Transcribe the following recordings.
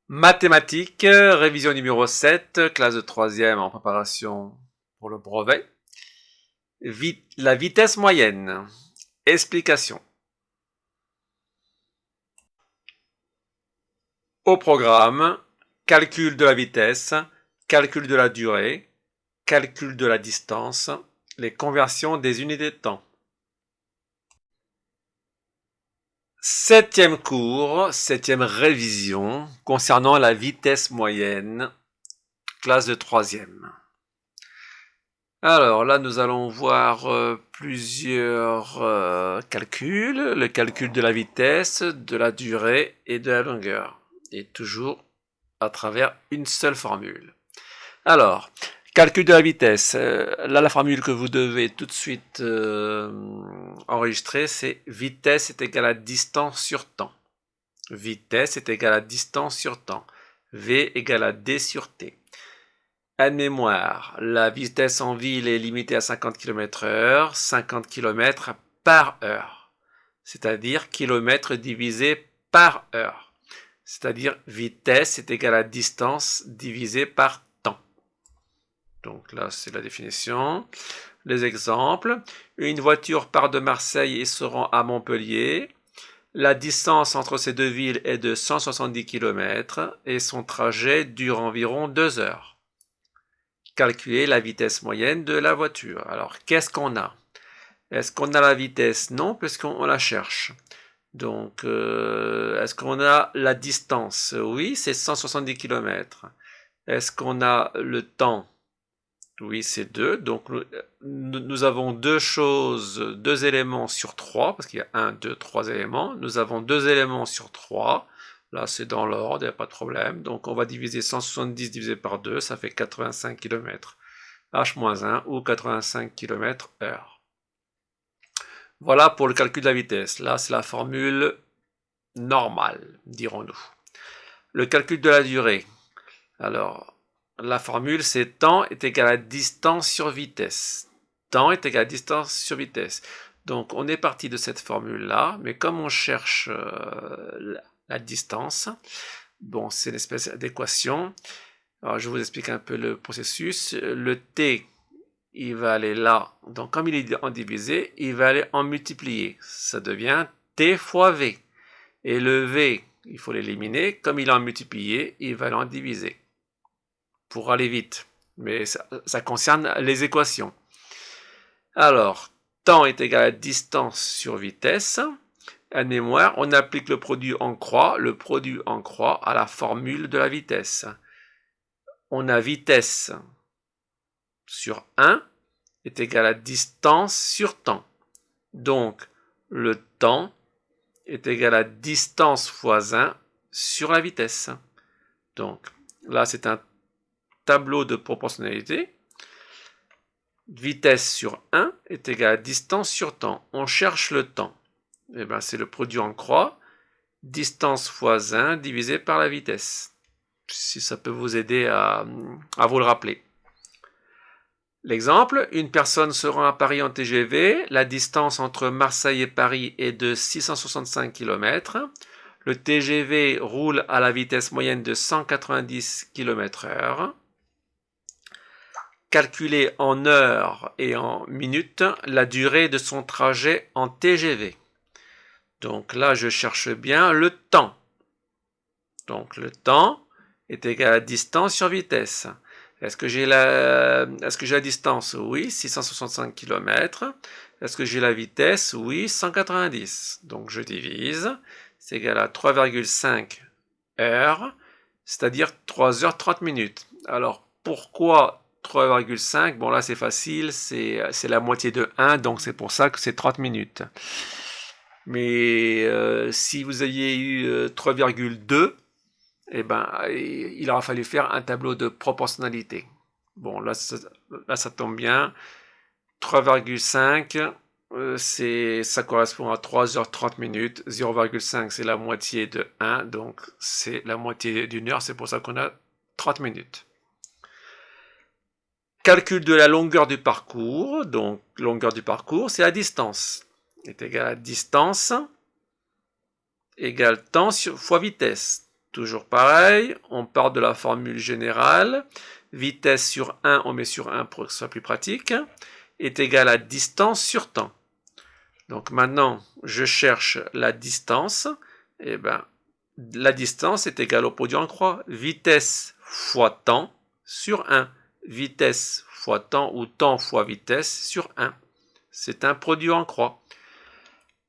Mathématiques, révision numéro 7, classe de 3e en préparation pour le brevet. La vitesse moyenne. Explication. Au programme, calcul de la vitesse, calcul de la durée, calcul de la distance, les conversions des unités de temps. Septième cours, septième révision concernant la vitesse moyenne, classe de 3e. Alors là, nous allons voir plusieurs calculs, le calcul de la vitesse, de la durée et de la longueur, et toujours à travers une seule formule. Alors, calcul de la vitesse, là la formule que vous devez tout de suite enregistrer, c'est vitesse est égal à distance sur temps. Vitesse est égal à distance sur temps. V égale à d sur t. Aide-mémoire, la vitesse en ville est limitée à 50 km/h, 50 km par heure, c'est-à-dire km divisé par heure, c'est-à-dire vitesse est égale à distance divisé par temps. Donc là, c'est la définition. Les exemples, une voiture part de Marseille et se rend à Montpellier. La distance entre ces deux villes est de 170 km et son trajet dure environ 2 heures. Calculer la vitesse moyenne de la voiture. Alors, qu'est-ce qu'on a? Est-ce qu'on a la vitesse? Non, puisqu'on la cherche. Donc, est-ce qu'on a la distance? Oui, c'est 170 km. Est-ce qu'on a le temps? Oui, c'est 2. Donc, nous avons deux choses, deux éléments sur 3, parce qu'il y a 1, 2, 3 éléments. Nous avons deux éléments sur 3. Là, c'est dans l'ordre, il n'y a pas de problème. Donc, on va diviser 170 divisé par 2, ça fait 85 km h-1 ou 85 km/h. Voilà pour le calcul de la vitesse. Là, c'est la formule normale, dirons-nous. Le calcul de la durée. Alors, la formule, c'est temps est égal à distance sur vitesse. Temps est égal à distance sur vitesse. Donc, on est parti de cette formule-là, mais comme on cherche la distance, bon, c'est une espèce d'équation. Alors, je vous explique un peu le processus. Le t, il va aller là. Donc, comme il est en divisé, il va aller en multiplié. Ça devient t fois v. Et le v, il faut l'éliminer. Comme il est en multiplié, il va aller en diviser. Pour aller vite. Mais ça concerne les équations. Alors, temps est égal à distance sur vitesse. À mémoire, on applique le produit en croix à la formule de la vitesse. On a vitesse sur 1 est égal à distance sur temps. Donc, le temps est égal à distance fois 1 sur la vitesse. Donc, là, c'est un tableau de proportionnalité. Vitesse sur 1 est égal à distance sur temps. On cherche le temps. Eh bien, c'est le produit en croix. Distance fois 1 divisé par la vitesse. Si ça peut vous aider à vous le rappeler. L'exemple, une personne se rend à Paris en TGV. La distance entre Marseille et Paris est de 665 km. Le TGV roule à la vitesse moyenne de 190 km/h. Calculer en heures et en minutes la durée de son trajet en TGV. Donc là, je cherche bien le temps. Donc le temps est égal à distance sur vitesse. Est-ce que j'ai la distance? Oui, 665 km. Est-ce que j'ai la vitesse? Oui, 190. Donc je divise. C'est égal à 3,5 heures, c'est-à-dire 3 heures 30 minutes. Alors pourquoi 3,5? Bon là c'est facile, c'est la moitié de 1, donc c'est pour ça que c'est 30 minutes. Mais si vous aviez eu 3,2, eh ben, il aura fallu faire un tableau de proportionnalité. Bon, là, ça tombe bien. 3,5, ça correspond à 3 heures 30 minutes. 0,5, c'est la moitié de 1, donc c'est la moitié d'une heure. C'est pour ça qu'on a 30 minutes. Calcul de la longueur du parcours. Donc, longueur du parcours, c'est la distance. Est égal à distance égale temps fois vitesse. toujours pareil, on part de la formule générale. Vitesse sur 1, on met sur 1 pour que ce soit plus pratique, est égal à distance sur temps. Donc maintenant, je cherche la distance. Et bien, la distance est égale au produit en croix. Vitesse fois temps sur 1. Vitesse fois temps ou temps fois vitesse sur 1. C'est un produit en croix.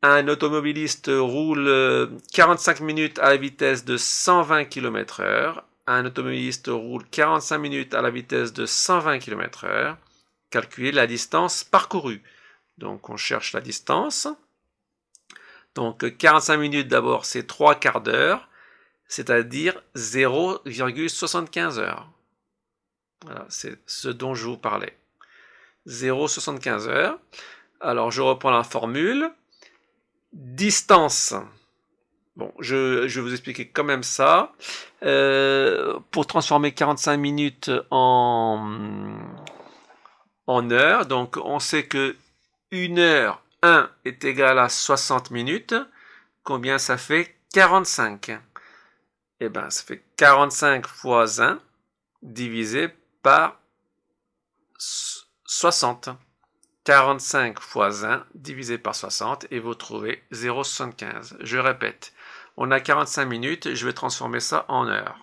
Un automobiliste roule 45 minutes à la vitesse de 120 km/h. Un automobiliste roule 45 minutes à la vitesse de 120 km/h. Calculer la distance parcourue. Donc on cherche la distance. Donc 45 minutes d'abord, c'est 3 quarts d'heure, c'est-à-dire 0,75 heures. Voilà, c'est ce dont je vous parlais. 0,75 heures. Alors je reprends la formule. Distance. Bon, je vais vous expliquer quand même ça. Pour transformer 45 minutes en heure, donc on sait que 1 heure 1 est égal à 60 minutes. Combien ça fait? 45. Eh bien, ça fait 45 fois 1 divisé par 60. 45 fois 1 divisé par 60 et vous trouvez 0,75. Je répète, on a 45 minutes, je vais transformer ça en heure.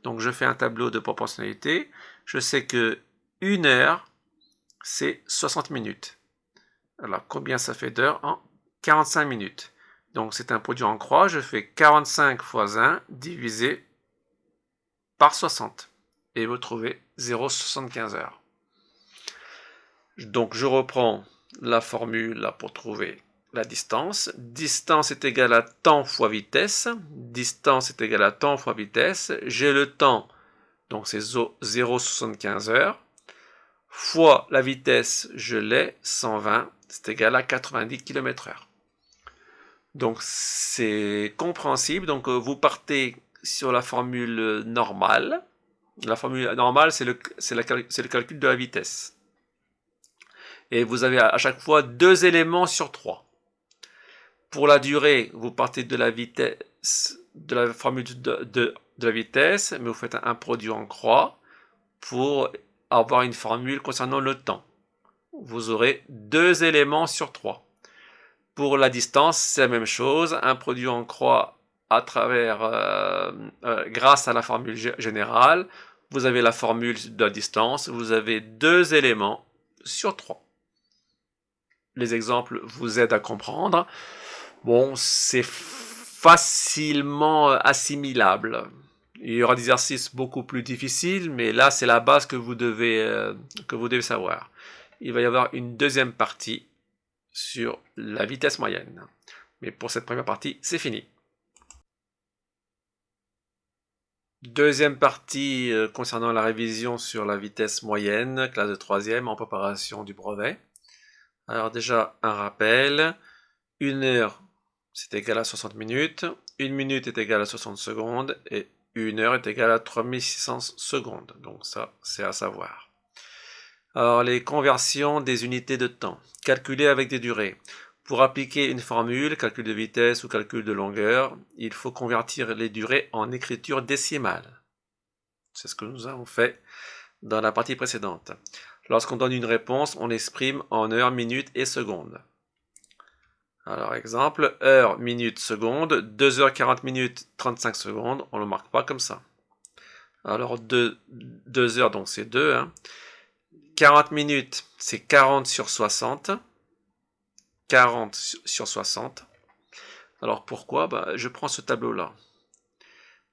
Donc je fais un tableau de proportionnalité. Je sais que 1 heure, c'est 60 minutes. Alors combien ça fait d'heures? En 45 minutes. Donc c'est un produit en croix, je fais 45 fois 1 divisé par 60. Et vous trouvez 0,75 heures. Donc je reprends la formule là pour trouver la distance. Distance est égale à temps fois vitesse. Distance est égale à temps fois vitesse. J'ai le temps, donc c'est 0,75 heures. Fois la vitesse, je l'ai, 120, c'est égal à 90 km/h. Donc c'est compréhensible. Donc vous partez sur la formule normale. La formule normale, c'est le calcul de la vitesse. Et vous avez à chaque fois 2 éléments sur 3. Pour la durée, vous partez de la vitesse, de la formule de la vitesse, mais vous faites un produit en croix pour avoir une formule concernant le temps. Vous aurez 2 éléments sur 3. Pour la distance, c'est la même chose, un produit en croix à travers, grâce à la formule générale. Vous avez la formule de la distance, vous avez 2 éléments sur 3. Les exemples vous aident à comprendre. Bon, c'est facilement assimilable. Il y aura des exercices beaucoup plus difficiles, mais là, c'est la base que vous devez savoir. Il va y avoir une deuxième partie sur la vitesse moyenne. Mais pour cette première partie, c'est fini. Deuxième partie concernant la révision sur la vitesse moyenne, classe de 3e en préparation du brevet. Alors déjà, un rappel. 1 heure, c'est égal à 60 minutes. 1 minute est égale à 60 secondes. Et 1 heure est égale à 3600 secondes. Donc ça, c'est à savoir. Alors, les conversions des unités de temps. Calculer avec des durées. Pour appliquer une formule, calcul de vitesse ou calcul de longueur, il faut convertir les durées en écriture décimale. C'est ce que nous avons fait dans la partie précédente. Lorsqu'on donne une réponse, on l'exprime en heures, minutes et secondes. Alors, exemple, heure, minute, seconde, 2 heures 40 minutes, 35 secondes, on ne le marque pas comme ça. Alors, 2 heures, donc c'est 2. 40 minutes, c'est 40 sur 60. 40 sur 60. Alors, pourquoi? Je prends ce tableau-là.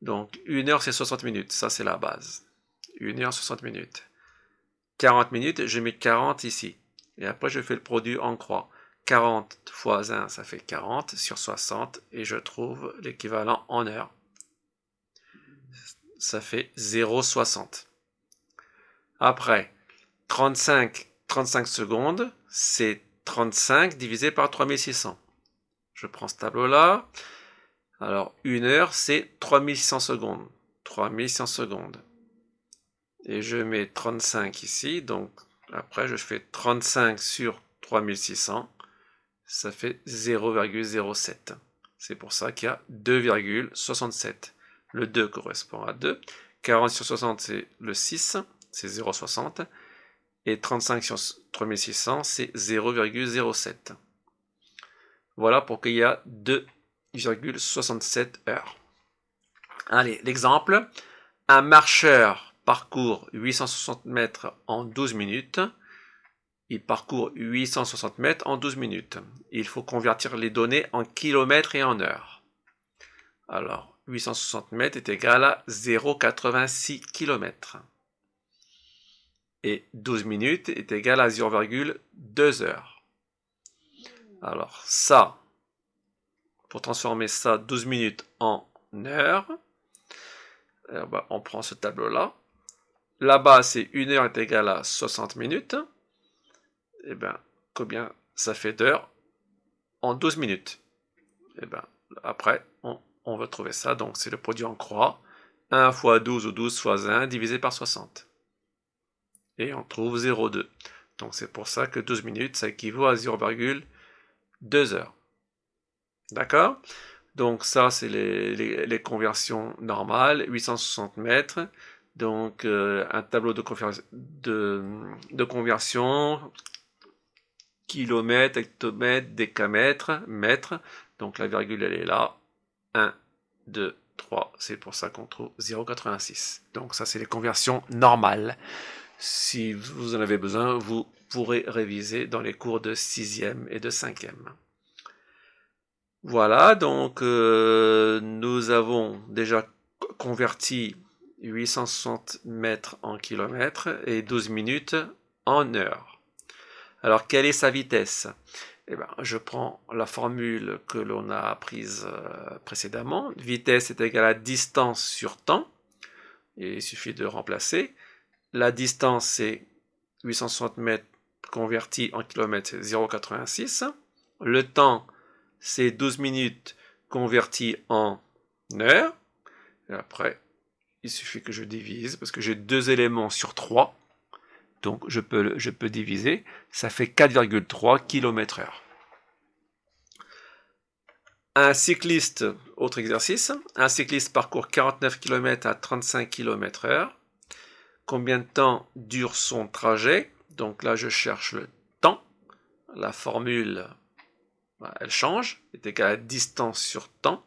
Donc, 1 heure, c'est 60 minutes. Ça, c'est la base. 1 heure, 60 minutes. 40 minutes, je mets 40 ici. Et après, je fais le produit en croix. 40 fois 1, ça fait 40 sur 60. Et je trouve l'équivalent en heures. Ça fait 0,60. Après, 35 secondes, c'est 35 divisé par 3600. Je prends ce tableau-là. Alors, 1 heure, c'est 3600 secondes. 3600 secondes. Et je mets 35 ici. Donc, après, je fais 35 sur 3600. Ça fait 0,07. C'est pour ça qu'il y a 2,67. Le 2 correspond à 2. 40 sur 60, c'est le 6, c'est 0,60. Et 35 sur 3600, c'est 0,07. Voilà pour qu'il y a 2,67 heures. Allez, l'exemple. Un marcheur parcourt 860 mètres en 12 minutes. Il parcourt 860 mètres en 12 minutes. Il faut convertir les données en kilomètres et en heures. Alors, 860 mètres est égal à 0,86 km. Et 12 minutes est égal à 0,2 heures. Alors, ça, pour transformer ça 12 minutes en heures, on prend ce tableau-là. Là-bas, c'est 1 heure est égale à 60 minutes. Et bien, combien ça fait d'heures en 12 minutes? Et bien, après, on va trouver ça. Donc, c'est le produit en croix. 1 fois 12 ou 12 fois 1 divisé par 60. Et on trouve 0,2. Donc, c'est pour ça que 12 minutes, ça équivaut à 0,2 heures. D'accord? Donc, ça, c'est les conversions normales. 860 mètres. Donc, un tableau de conversion, kilomètres, hectomètres, décamètres, mètres. Donc, la virgule, elle est là. 1, 2, 3. C'est pour ça qu'on trouve 0,86. Donc, ça, c'est les conversions normales. Si vous en avez besoin, vous pourrez réviser dans les cours de 6e et de 5e. Voilà, donc nous avons déjà converti 860 mètres en kilomètres et 12 minutes en heures. Alors, quelle est sa vitesse? Eh bien, je prends la formule que l'on a apprise précédemment. Vitesse est égale à distance sur temps. Et il suffit de remplacer. La distance, c'est 860 mètres converti en kilomètres, c'est 0,86. Le temps, c'est 12 minutes converti en heures. Et après, il suffit que je divise, parce que j'ai 2 éléments sur 3. Donc, je peux diviser. Ça fait 4,3 km/h. Un cycliste, autre exercice. Un cycliste parcourt 49 km à 35 km/h. Combien de temps dure son trajet? Donc là, je cherche le temps. La formule, elle change. Elle est égale à distance sur temps.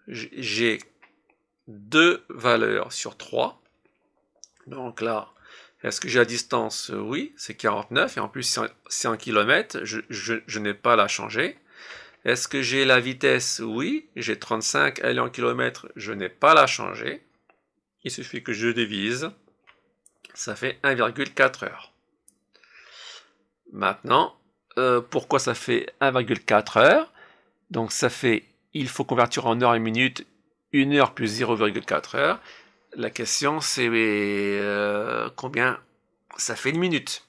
J'ai 2 valeurs sur 3. Donc là, est-ce que j'ai la distance? Oui, c'est 49. Et en plus, c'est en kilomètres. Je n'ai pas à la changer. Est-ce que j'ai la vitesse? Oui, j'ai 35. Elle est en kilomètres. Je n'ai pas à la changer. Il suffit que je divise. Ça fait 1,4 heures. Maintenant, pourquoi ça fait 1,4 heures? Donc ça fait, il faut convertir en heures et minutes, 1 heure plus 0,4 heures. La question c'est combien ça fait une minute.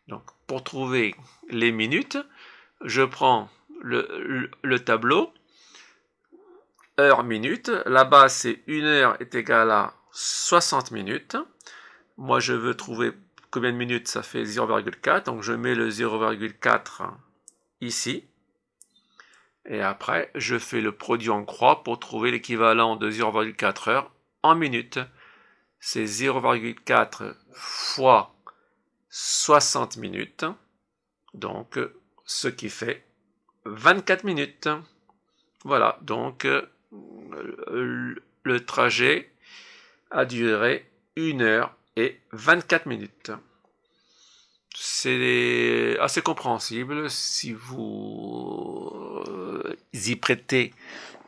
Donc pour trouver les minutes, je prends le tableau, heure-minute. Là-bas c'est 1 heure est égale à 60 minutes. Moi, je veux trouver combien de minutes, ça fait 0,4. Donc, je mets le 0,4 ici. Et après, je fais le produit en croix pour trouver l'équivalent de 0,4 heures en minutes. C'est 0,4 fois 60 minutes. Donc, ce qui fait 24 minutes. Voilà, donc le trajet a duré 1 heure et 24 minutes. C'est assez compréhensible si vous y prêtez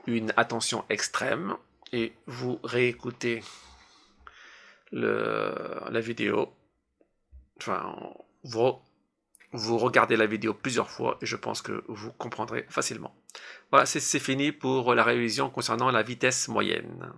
une attention extrême et vous réécoutez la vidéo. Enfin, vous regardez la vidéo plusieurs fois et je pense que vous comprendrez facilement. Voilà, c'est fini pour la révision concernant la vitesse moyenne.